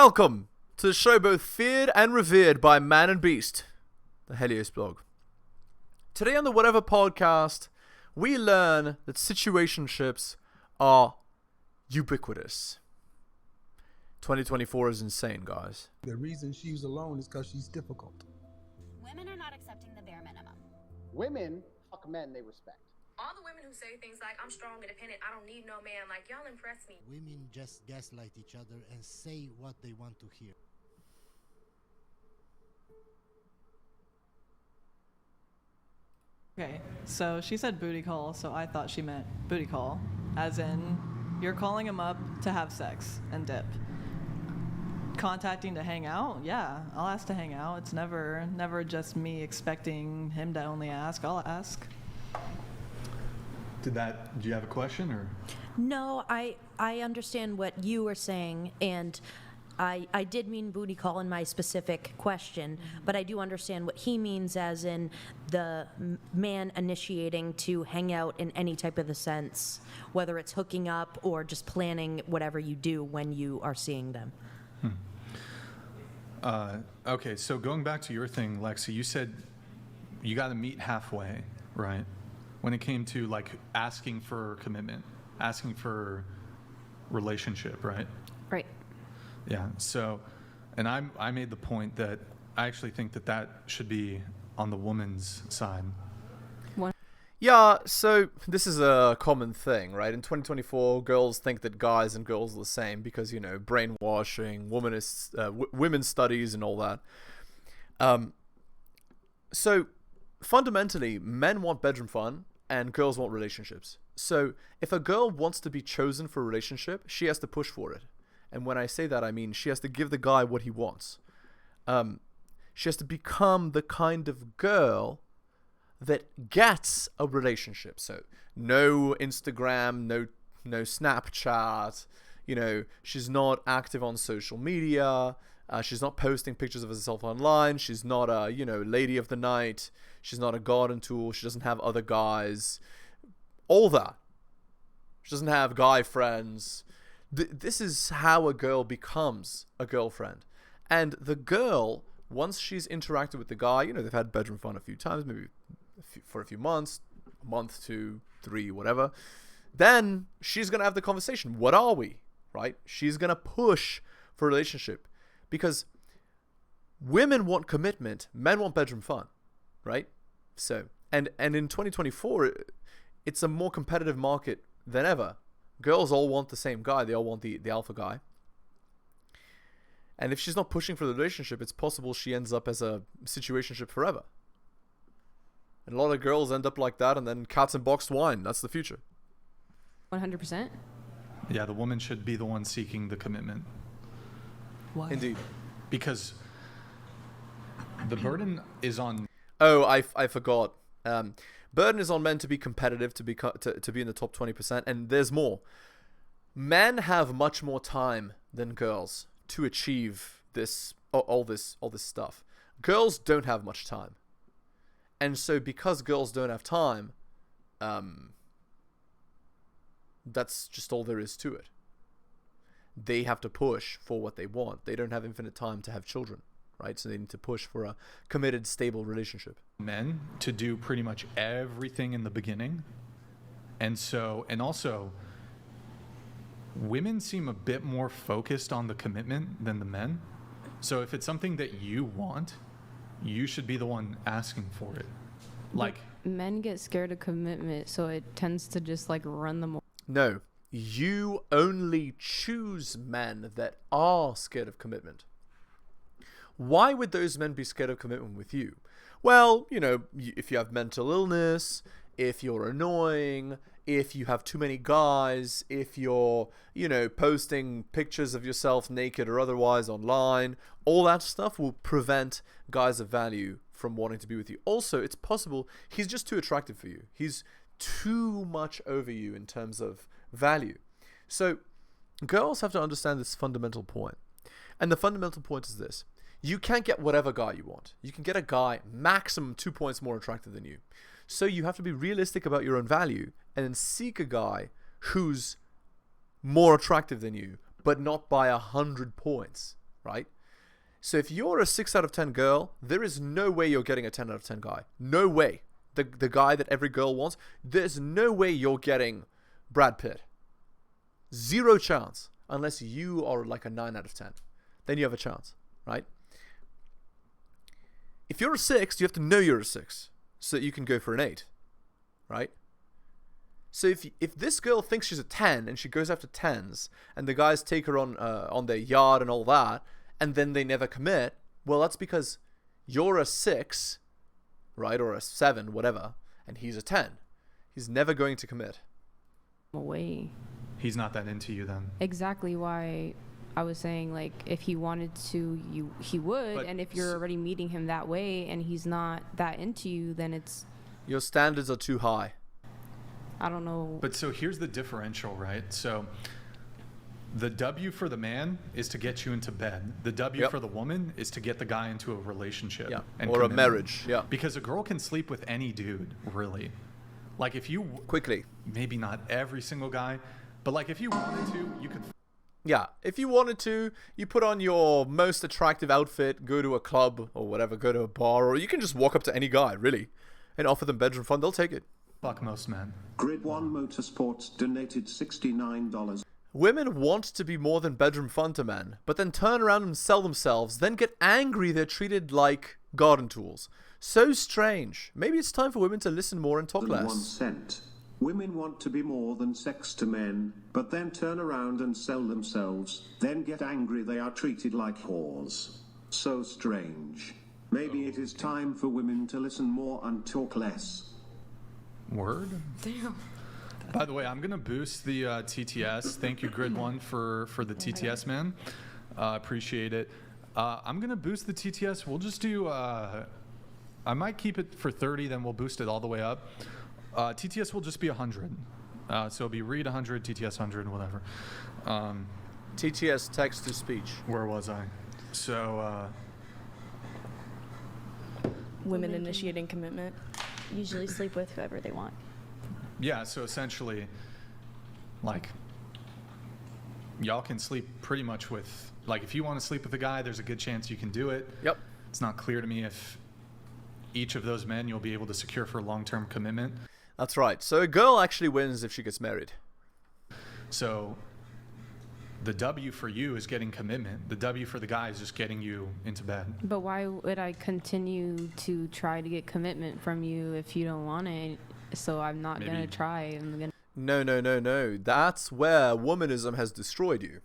Welcome to the show both feared and revered by man and beast, the heliosblog. Today on the Whatever podcast, we learn that situationships are ubiquitous. 2024 is insane, guys. The reason she's alone is because she's difficult. Women are not accepting the bare minimum. Women fuck men they respect. All the women who say things like, I'm strong, independent, I don't need no man, like, y'all impress me. Women just gaslight each other and say what they want to hear. Okay, so she said booty call, so I thought she meant booty call, as in you're calling him up to have sex and dip. Contacting to hang out, yeah, I'll ask to hang out. It's never just me expecting him to only ask. I'll ask. Do you have a question or? No, I understand what you were saying, and I did mean booty call in my specific question, but I do understand what he means as in the man initiating to hang out in any type of the sense, whether it's hooking up or just planning whatever you do when you are seeing them. Okay, so going back to your thing, Lexi, you said you got to meet halfway, right? When it came to like asking for commitment, asking for relationship, right? Right. Yeah. So, and I made the point that I actually think that should be on the woman's side. Yeah, so this is a common thing, right? In 2024, girls think that guys and girls are the same because, you know, brainwashing, women's studies and all that. So fundamentally, men want bedroom fun and girls want relationships. So if a girl wants to be chosen for a relationship, she has to push for it. And when I say that, I mean she has to give the guy what he wants. She has to become the kind of girl that gets a relationship. So no Instagram, no Snapchat, you know, she's not active on social media, she's not posting pictures of herself online, she's not a, you know, lady of the night, she's not a garden tool, she doesn't have other guys, all that. She doesn't have guy friends. This is how a girl becomes a girlfriend. And the girl, once she's interacted with the guy, you know, they've had bedroom fun a few times, maybe for a few months, a month, 2, 3, whatever, then she's going to have the conversation. What are we? Right? She's going to push for a relationship because women want commitment, men want bedroom fun, right? So, and in 2024, it's a more competitive market than ever. Girls all want the same guy. They all want the alpha guy. And if she's not pushing for the relationship, it's possible she ends up as a situationship forever. And a lot of girls end up like that, and then cats and boxed wine. That's the future. 100%? Yeah, the woman should be the one seeking the commitment. Why? Indeed. Because the burden is on... Oh, I forgot. Burden is on men to be competitive, to be in the top 20%, and there's more. Men have much more time than girls to achieve this all this stuff. Girls don't have much time. And so because girls don't have time, that's just all there is to it. They have to push for what they want. They don't have infinite time to have children, right? So they need to push for a committed, stable relationship. Men to do pretty much everything in the beginning. And also, women seem a bit more focused on the commitment than the men. So if it's something that you want, you should be the one asking for it. Like, Men get scared of commitment, so it tends to just like run them. No, you only choose men that are scared of commitment. Why would those men be scared of commitment with you? Well, you know, if you have mental illness, if you're annoying, if you have too many guys, if you're, you know, posting pictures of yourself naked or otherwise online, all that stuff will prevent guys of value from wanting to be with you. Also, it's possible he's just too attractive for you. He's too much over you in terms of value. So girls have to understand this fundamental point. And the fundamental point is this. You can't get whatever guy you want. You can get a guy maximum 2 points more attractive than you. So you have to be realistic about your own value and then seek a guy who's more attractive than you, but not by 100 points. right? So if you're a 6 out of 10 girl, there is no way you're getting a 10 out of 10 guy. No way. The guy that every girl wants, there's no way you're getting Brad Pitt. Zero chance. Unless you are like a 9 out of 10. Then you have a chance, right? If you're a 6, you have to know you're a 6 so that you can go for an 8, right? So if this girl thinks she's a 10 and she goes after 10s and the guys take her on their yard and all that, and then they never commit, well, that's because you're a 6, right, or a 7, whatever, and he's a 10. He's never going to commit. Away. He's not that into you then. Exactly why I was saying, like, if he wanted to, he would, But and if you're already meeting him that way and he's not that into you, then it's, Your standards are too high. I don't know. But so here's the differential, right? So the W for the man is to get you into bed. The W Yep. for the woman is to get the guy into a relationship. Yeah. And Or a commitment. marriage. Yeah. Because a girl can sleep with any dude, really. Like if you, Quickly. maybe not every single guy, but like if you wanted to, you could. Yeah, if you wanted to, you put on your most attractive outfit, go to a club or whatever, go to a bar, or you can just walk up to any guy, really, and offer them bedroom fun. They'll take it. Fuck most men. Grid 1 Motorsports donated $69. Women want to be more than bedroom fun to men, but then turn around and sell themselves, then get angry they're treated like garden tools. So strange. Maybe it's time for women to listen more and talk Than less. 1 cent. Women want to be more than sex to men, but then turn around and sell themselves, then get angry they are treated like whores. So strange. Maybe it is time for women to listen more and talk less. Word? Damn. By the way, I'm going to boost the TTS. Thank you, Grid 1, for the TTS, man. Appreciate it. I'm going to boost the TTS. We'll just do, I might keep it for 30, then we'll boost it all the way up. TTS will just be 100. So it'll be read 100, TTS 100, whatever. TTS, text to speech. Where was I? So, Women initiating commitment usually sleep with whoever they want. yeah, so essentially, like, y'all can sleep pretty much with, like, if you want to sleep with a guy, there's a good chance you can do it. Yep. It's not clear to me if each of those men you'll be able to secure for long-term commitment. That's right. So a girl actually wins if she gets married. So the W for you is getting commitment. The W for the guy is just getting you into bed. But why would I continue to try to get commitment from you if you don't want it? So I'm not going to try. I'm gonna... No. That's where womanism has destroyed you.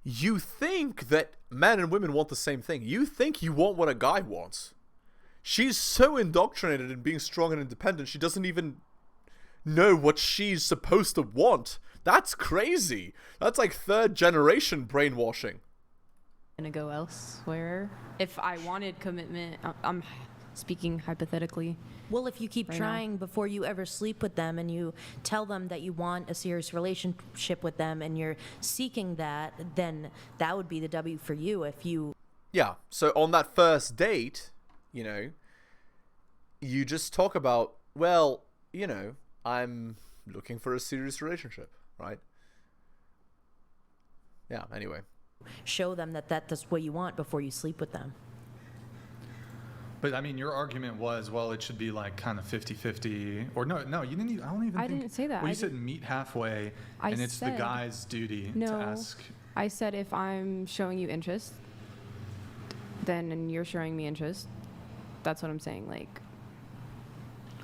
You think that men and women want the same thing. You think you want what a guy wants. She's so indoctrinated in being strong and independent, she doesn't even know what she's supposed to want. That's crazy. That's like 3rd generation brainwashing. Gonna go elsewhere. If I wanted commitment, I'm speaking hypothetically. Well, if you keep Right trying before you ever sleep with them and you tell them that you want a serious relationship with them and you're seeking that, then that would be the W for you if you... Yeah, so on that first date, you know, you just talk about, well, you know, I'm looking for a serious relationship, right? Yeah, anyway. Show them that that's what you want before you sleep with them. But I mean, your argument was, well, it should be like kind of 50-50, or no, you didn't even, I don't even I think. didn't say that. Well, I you said meet halfway, I and it's the said- guy's duty to No, ask. I said if I'm showing you interest, then and you're showing me interest, that's what I'm saying. Like,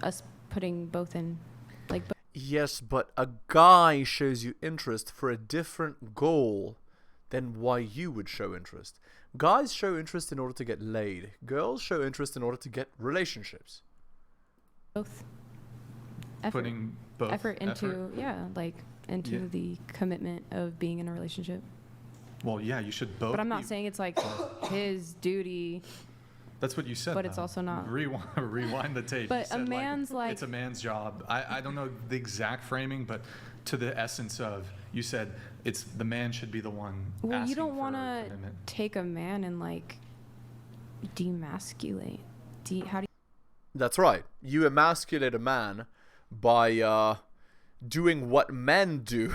us putting both in, like, Yes, but a guy shows you interest for a different goal than why you would show interest. Guys show interest in order to get laid. Girls show interest in order to get relationships. both effort, Putting both effort into effort? yeah, like into Yeah. the commitment of being in a relationship. Well, yeah, you should both. But I'm not be- saying it's like his duty. That's what you said. But it's though. also not. Rewind the tape. But You a said, man's like- it's a man's job. I don't know the exact framing, but to the essence of, you said it's the man should be the one. Well, you asking don't for want to commitment. take a man and like demasculate. How do you? That's right. You emasculate a man by doing what men do.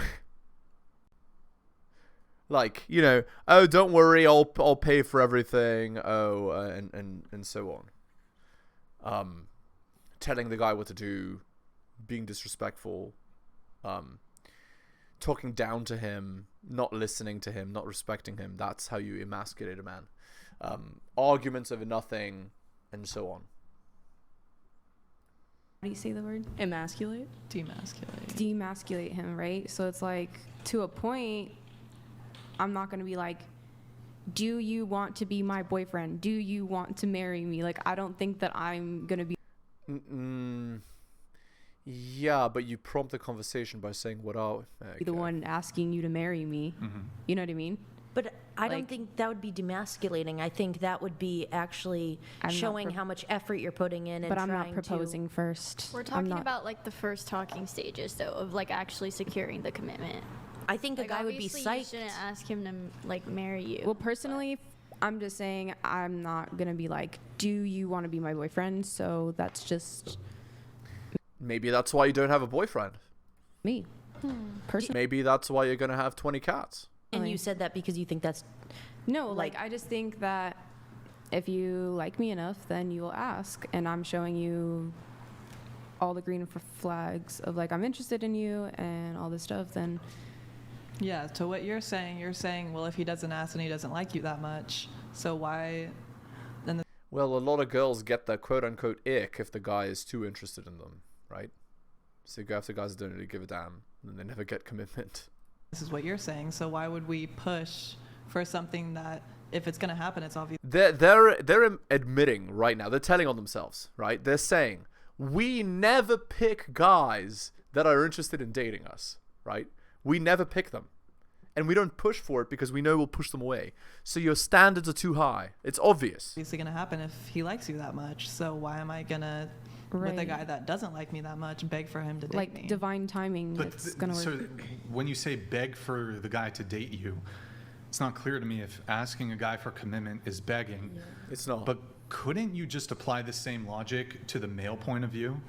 Like, you know, oh, don't worry, I'll pay for everything. Oh, and so on. Telling the guy what to do, being disrespectful, talking down to him, not listening to him, not respecting him. That's how you emasculate a man. Arguments over nothing, and so on. How do you say the word? Emasculate? Demasculate. Demasculate him, right? So it's like, to a point, I'm not going to be like, do you want to be my boyfriend? Do you want to marry me? Like, I don't think that I'm going to be... Yeah, but you prompt the conversation by saying, what are... Okay. the one asking you to marry me. You know what I mean? But I don't think that would be demasculating. I think that would be actually showing how much effort you're putting in and But I'm trying not proposing first. We're talking about like the first talking stages, though, of like actually securing the commitment. I think a Like, guy would be obviously psyched. You shouldn't ask him to like marry you. Well, personally, I'm just saying I'm not going to be like, do you want to be my boyfriend? So that's just Maybe that's why you don't have a boyfriend. me. Personally. Maybe that's why you're going to have 20 cats. And you said that because you think that's... No, like I just think that if you like me enough, then you will ask. And I'm showing you all the green flags of like, I'm interested in you and all this stuff, then... Yeah, to what you're saying, well, if he doesn't ask and he doesn't like you that much, so why... Then Well, a lot of girls get the quote-unquote ick if the guy is too interested in them, right? So you go after guys that don't really give a damn, and they never get commitment. this is what you're saying, so why would we push for something that, if it's going to happen, it's obvious? They're admitting right now, they're telling on themselves, right? They're saying, we never pick guys that are interested in dating us, right? We never pick them. And we don't push for it because we know we'll push them away. So your standards are too high. It's obvious. It's going to happen if he likes you that much, so why am I going to, with a guy that doesn't like me that much, beg for him to date me? Like divine timing, it's going to work. So when you say beg for the guy to date you, it's not clear to me if asking a guy for commitment is begging. Yeah. It's not. But couldn't you just apply the same logic to the male point of view?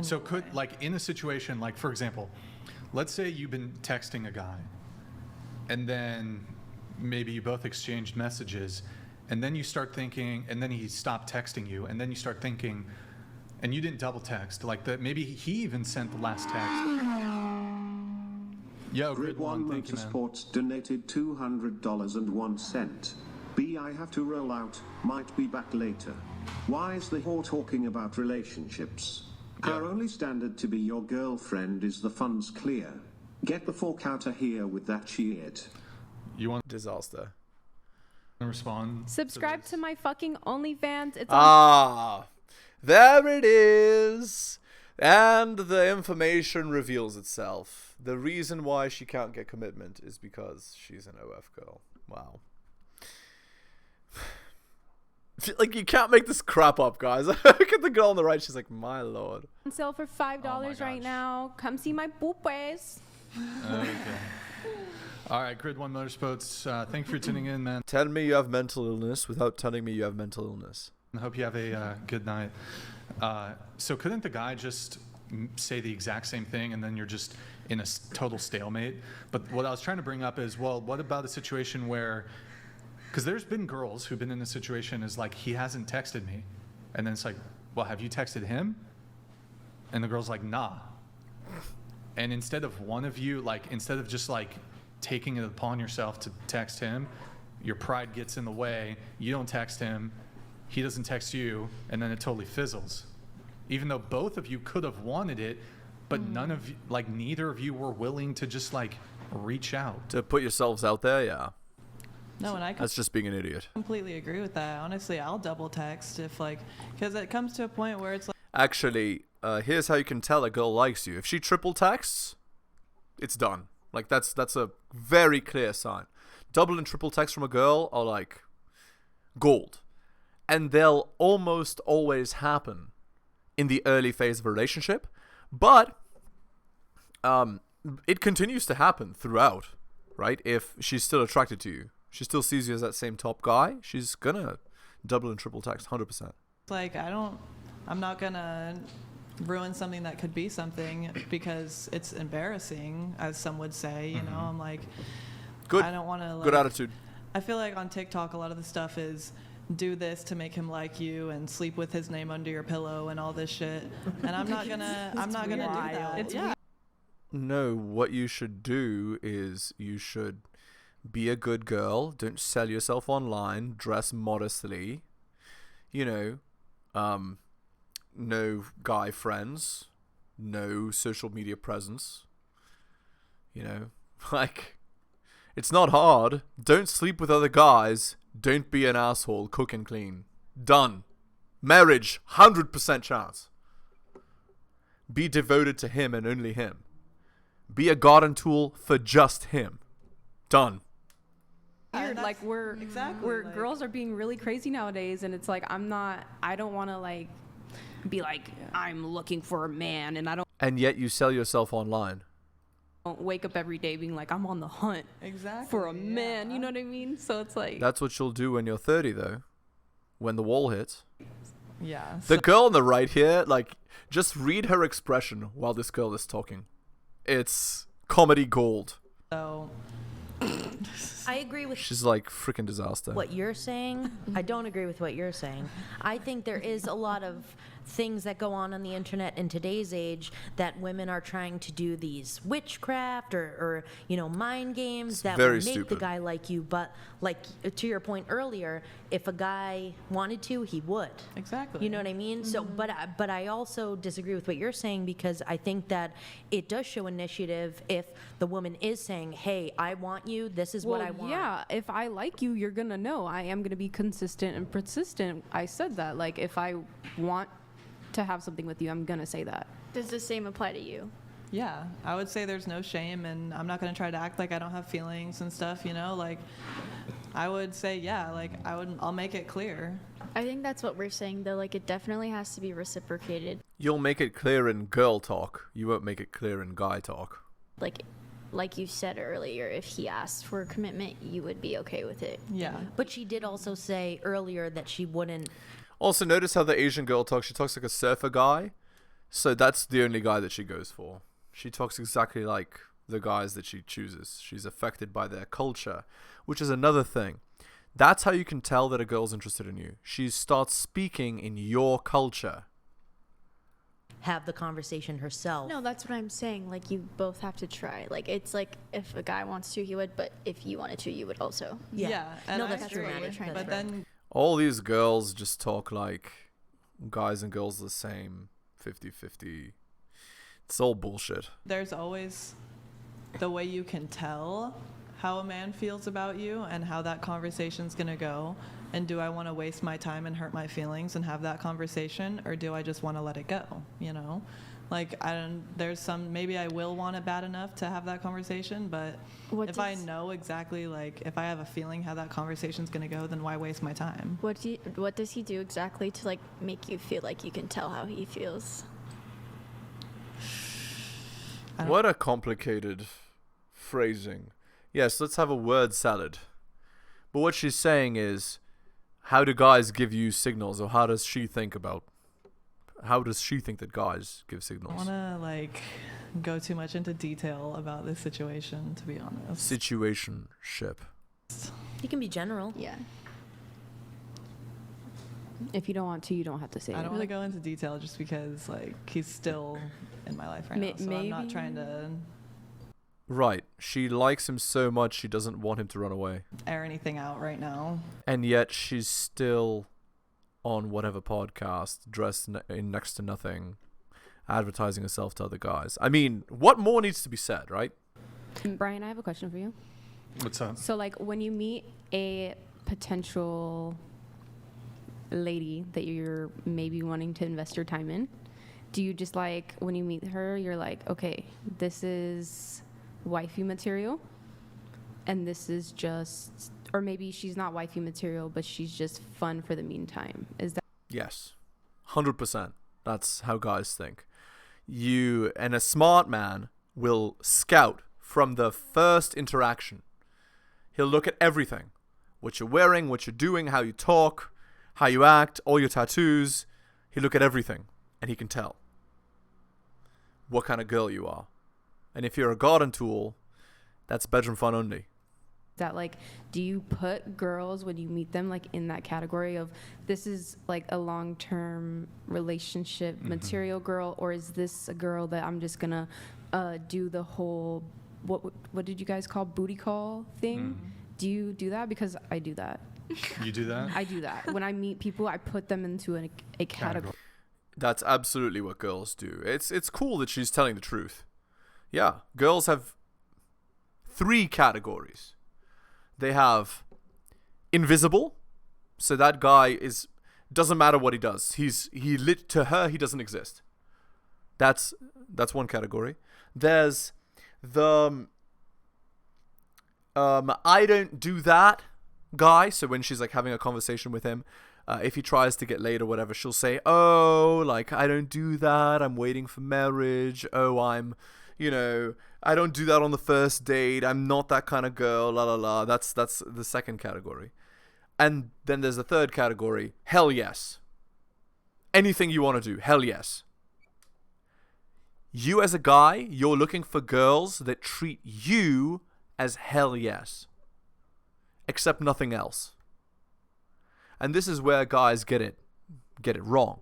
So could, like, in a situation, like, for example, let's say you've been texting a guy, and then maybe you both exchanged messages, and then you start thinking, and then he stopped texting you, and then you start thinking, and you didn't double text, like that. Maybe he even sent the last text. Yo, Grid One thank you, man. Motorsports donated $200.01. B, I have to roll out. Might be back later. Why is the whore talking about relationships? Our only standard to be your girlfriend is the funds clear. Get the fork out of here with that shit. You want disaster? Respond. Subscribe to my fucking OnlyFans. It's there it is. And the information reveals itself. The reason why she can't get commitment is because she's an OF girl. Wow. Like, you can't make this crap up, guys. Look at the girl on the right. She's like, my lord. on sale for $5 right now. Come see my boopers. Okay. All right, Grid One Motorsports. Thank you for tuning in, man. Tell me you have mental illness without telling me you have mental illness. I hope you have a good night. So couldn't the guy just say the exact same thing and then you're just in a total stalemate? But what I was trying to bring up is, well, what about a situation where, because there's been girls who've been in a situation is like, he hasn't texted me. And then it's like, well, have you texted him? And the girl's like, nah. And instead of one of you, like, instead of just like taking it upon yourself to text him, your pride gets in the way, you don't text him, he doesn't text you, and then it totally fizzles. Even though both of you could have wanted it, but none of you, like, neither of you were willing to just like reach out. To put yourselves out there, yeah. No, and I That's just being an idiot. completely agree with that. Honestly, I'll double text if, like, because it comes to a point where it's like, Actually, here's how you can tell a girl likes you. If she triple texts, it's done. Like, that's a very clear sign. Double and triple texts from a girl are like gold. And they'll almost always happen in the early phase of a relationship. But it continues to happen throughout, right? If she's still attracted to you, she still sees you as that same top guy, she's gonna double and triple text 100%. I'm not gonna ruin something that could be something because it's embarrassing, as some would say. You know, I'm like, Good. I don't want to. Good attitude. I feel like on TikTok, a lot of the stuff is do this to make him like you and sleep with his name under your pillow and all this shit. And I'm not gonna do that. It's yeah. No, what you should do is you should be a good girl. Don't sell yourself online. Dress modestly. You know, no guy friends. No social media presence. You know, like, it's not hard. Don't sleep with other guys. Don't be an asshole. Cook and clean. Done. Marriage, 100% chance. Be devoted to him and only him. Be a garden tool for just him. Done. Weird. Like we're like, girls are being really crazy nowadays, and it's like I don't want to like be like I'm looking for a man, and I don't And yet you sell yourself online. wake up every day being like I'm on the hunt for a man. You know what I mean? So it's like That's what you'll do when you're 30, though. When the wall hits. Yeah. The girl on the right here, like, just read her expression while this girl is talking. It's comedy gold. So I agree with She's like freaking disaster. what you're saying. I don't agree with what you're saying. I think there is a lot of things that go on the internet in today's age that women are trying to do these witchcraft or you know, mind games that very will make the stupid. guy like you. But like to your point earlier, if a guy wanted to, he would. exactly. You know what I mean? So, but I also disagree with what you're saying because I think that it does show initiative if the woman is saying, "Hey, I want you. This is what I want." Yeah, if I like you, you're gonna know. I am gonna be consistent and persistent. I said that. Like if I want to have something with you, I'm gonna say that. Does the same apply to you? Yeah, I would say there's no shame, and I'm not going to try to act like I don't have feelings and stuff, you know? Like, I would say, yeah, like, I'll make it clear. I think that's what we're saying, though. Like, it definitely has to be reciprocated. You'll make it clear in girl talk. You won't make it clear in guy talk. Like you said earlier, if he asked for commitment, you would be okay with it. Yeah. But she did also say earlier that she wouldn't. Also, notice how the Asian girl talks. She talks like a surfer guy. So that's the only guy that she goes for. She talks exactly like the guys that she chooses. She's affected by their culture, which is another thing. That's how you can tell that a girl's interested in you. She starts speaking in your culture. Have the conversation herself. No, that's what I'm saying. Like, you both have to try. Like, it's like if a guy wants to, he would, but if you wanted to, you would also. Yeah. And No, I that's agree. dramatic. But But then, All these girls just talk like guys and girls are the same, 50-50. It's all bullshit. there's always the way you can tell how a man feels about you and how that conversation's going to go. And do I want to waste my time and hurt my feelings and have that conversation, or do I just want to let it go, you know? Like, there's some, maybe I will want it bad enough to have that conversation, but if I know exactly, like, if I have a feeling how that conversation's going to go, then why waste my time? What does he do exactly to, like, make you feel like you can tell how he feels? What a complicated phrasing. Yes, let's have a word salad. But what she's saying is, how do guys give you signals, or how does she think that guys give I signals? don't want to, like, go too much into detail about this situation, to be honest. Situationship. You can be general. Yeah. If you don't want to, you don't have to say it. I don't want to go into detail just because, like, he's still in my life right now, so I'm not trying to Right. She likes him so much she doesn't want him to run away. air anything out right now. And yet she's still on whatever podcast, dressed in next to nothing, advertising herself to other guys. I mean, what more needs to be said, right? Brian, I have a question for you. What's up? So, like, when you meet a potential lady that you're maybe wanting to invest your time in, do you just, like, when you meet her, you're like, okay, this is wifey material, and this is just, or maybe she's not wifey material, but she's just fun for the meantime? Is that? Yes. 100%. That's how guys think. And a smart man will scout from the first interaction. He'll look at everything. What you're wearing, what you're doing, how you talk, how you act, all your tattoos. He'll look at everything, and he can tell. what kind of girl you are. And if you're a garden tool, that's bedroom fun only. That, like, do you put girls when you meet them like in that category of this is like a long-term relationship material girl, or is this a girl that I'm just gonna do the whole what did you guys call booty call thing? Do you do that? Because I do that. You do that? I do that. When I meet people, I put them into a category. That's absolutely what girls do. It's cool that she's telling the truth. Yeah, girls have 3 categories. They have invisible, so that guy doesn't matter what he does. To her he doesn't exist. That's one category. There's the I don't do that guy. So when she's like having a conversation with him, if he tries to get laid or whatever, she'll say, "Oh, like I don't do that. I'm waiting for marriage. Oh, I don't do that on the first date. I'm not that kind of girl, la la la." That's the second category. And then there's the third category. Hell yes. Anything you want to do, hell yes. You as a guy, you're looking for girls that treat you as hell yes. Except nothing else. And this is where guys get it wrong.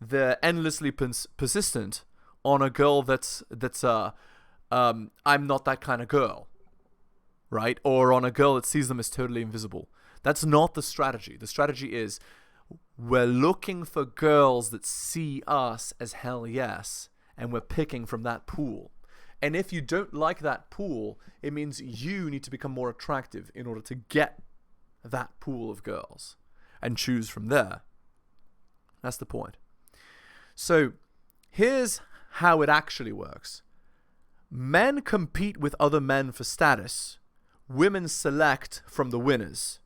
They're endlessly persistent on a girl that's I'm not that kind of girl, right? Or on a girl that sees them as totally invisible. That's not the strategy. The strategy is we're looking for girls that see us as hell yes, and we're picking from that pool. And if you don't like that pool, it means you need to become more attractive in order to get that pool of girls and choose from there. That's the point. So here's how it actually works. Men compete with other men for status. Women select from the winners.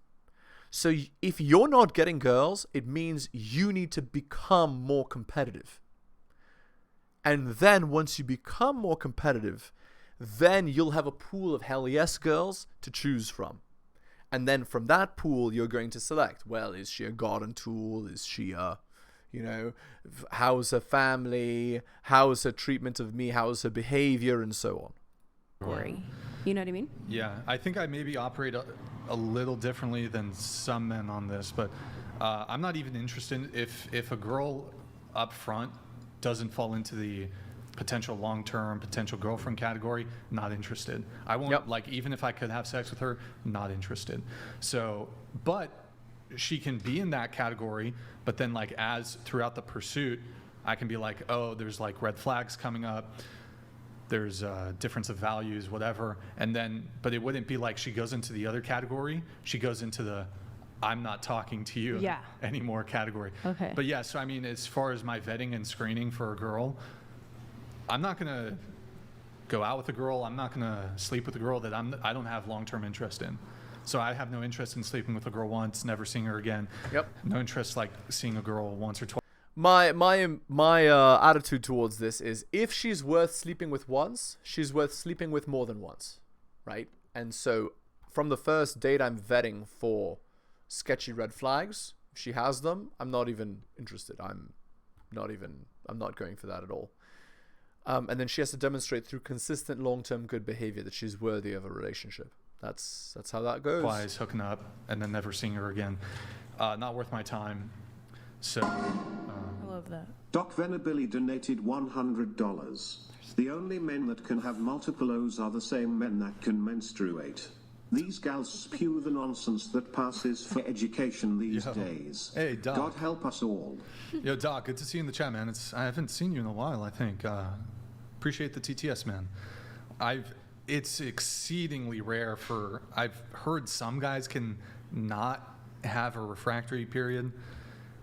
So if you're not getting girls, it means you need to become more competitive. And then once you become more competitive, then you'll have a pool of hell yes girls to choose from. And then from that pool, you're going to select, well, is she a garden tool? Is she a, how's her family? How's her treatment of me? How's her behavior? And so on. You know what I mean? Yeah, I think I maybe operate a little differently than some men on this, but I'm not even interested if a girl up front doesn't fall into the potential long-term, potential girlfriend category, not interested. I won't, like, even if I could have sex with her, not interested. So, but she can be in that category, but then like as throughout the pursuit, I can be like, oh, there's like red flags coming up. There's a difference of values, whatever. And then, but it wouldn't be like she goes into the other category. She goes into the I'm not talking to you anymore category. Okay. But yeah, so I mean, as far as my vetting and screening for a girl, I'm not going to go out with a girl. I'm not going to sleep with a girl that I don't have long-term interest in. So I have no interest in sleeping with a girl once, never seeing her again. Yep. No interest like seeing a girl once or twice. My attitude towards this is if she's worth sleeping with once, she's worth sleeping with more than once, right? And so from the first date, I'm vetting for sketchy red flags. If she has them, I'm not even interested. I'm not going for that at all. And then she has to demonstrate through consistent long-term good behavior that she's worthy of a relationship. That's how that goes. Twice hooking up and then never seeing her again. Not worth my time. So I love that. Doc Venabilly donated $100. The only men that can have multiple O's are the same men that can menstruate. These gals spew the nonsense that passes for education these days. Hey, Doc. God help us all. Yo, Doc, good to see you in the chat, man. I haven't seen you in a while, I think. Appreciate the TTS, man. It's exceedingly rare I've heard some guys can not have a refractory period,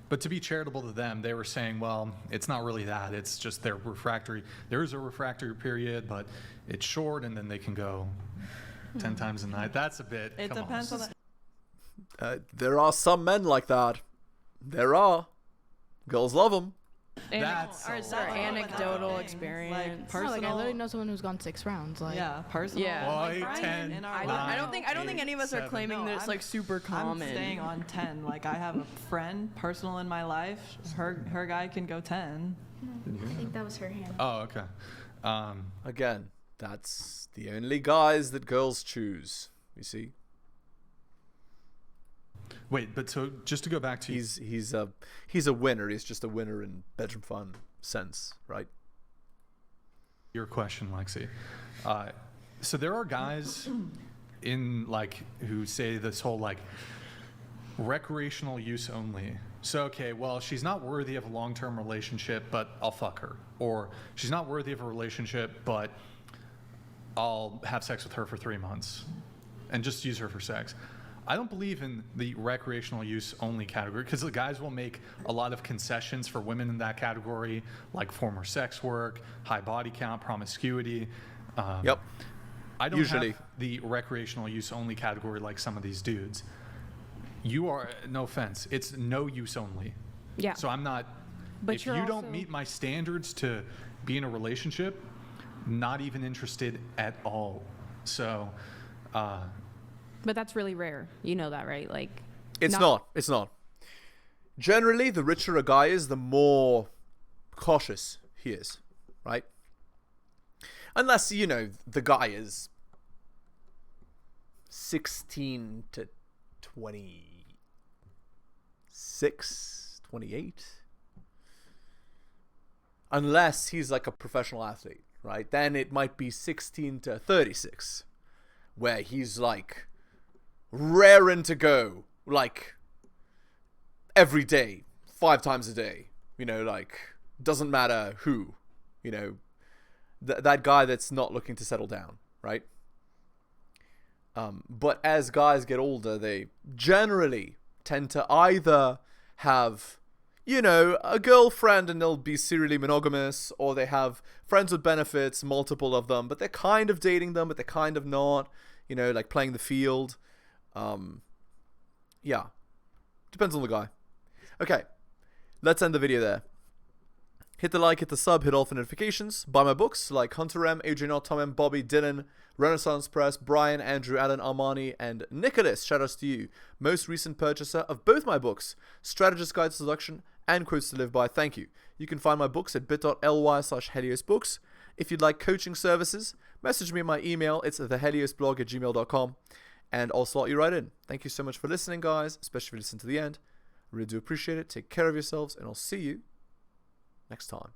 but to be charitable to them, they were saying, well, it's not really that. It's just they're refractory. There is a refractory period, but it's short, and then they can go 10 times a night. That's a bit. It depends on there are some men like that. There are. Girls love them. That's anecdotal experience. Like personal. Like I literally know someone who's gone 6 rounds. Like personal. Yeah. 10. I don't think any of us are claiming that it's like super common. I'm staying on 10. Like I have a friend, personal in my life. Her guy can go 10. I think that was her hand. Oh, okay. Again, that's the only guys that girls choose. You see. Wait, but so just to go back to he's a winner. He's just a winner in bedroom fun sense, right? Your question, Lexi. So there are guys in like who say this whole like recreational use only. So okay, well, she's not worthy of a long-term relationship, but I'll fuck her. Or she's not worthy of a relationship, but I'll have sex with her for 3 months and just use her for sex. I don't believe in the recreational use only category because the guys will make a lot of concessions for women in that category, like former sex work, high body count, promiscuity. Yep. I don't have the recreational use only category like some of these dudes. You are, no offense, it's no use only. Yeah. So I'm not, but if you don't meet my standards to be in a relationship, not even interested at all. So, but that's really rare. You know that, right? Like, it's not. Generally, the richer a guy is, the more cautious he is, right? Unless, you know, the guy is 16 to 26, 28. Unless he's like a professional athlete, right? Then it might be 16 to 36, where he's like raring to go, like every day, 5 times a day, you know, like doesn't matter who, you know, that guy that's not looking to settle down, right? But as guys get older, they generally tend to either have, you know, a girlfriend and they'll be serially monogamous, or they have friends with benefits, multiple of them, but they're kind of dating them, but they're kind of not, you know, like playing the field. Yeah, depends on the guy. Okay, let's end the video there. Hit the like, hit the sub, hit all the notifications. Buy my books like Hunter M, Adrian Ott, Tom M, Bobby, Dylan, Renaissance Press, Brian, Andrew, Alan, Armani, and Nicholas. Shout outs to you. Most recent purchaser of both my books, Strategist Guide to Seduction and Quotes to Live By. Thank you. You can find my books at bit.ly/heliosbooks. If you'd like coaching services, message me in my email. It's theheliosblog@gmail.com. And I'll slot you right in. Thank you so much for listening, guys, especially if you listen to the end. Really do appreciate it. Take care of yourselves, and I'll see you next time.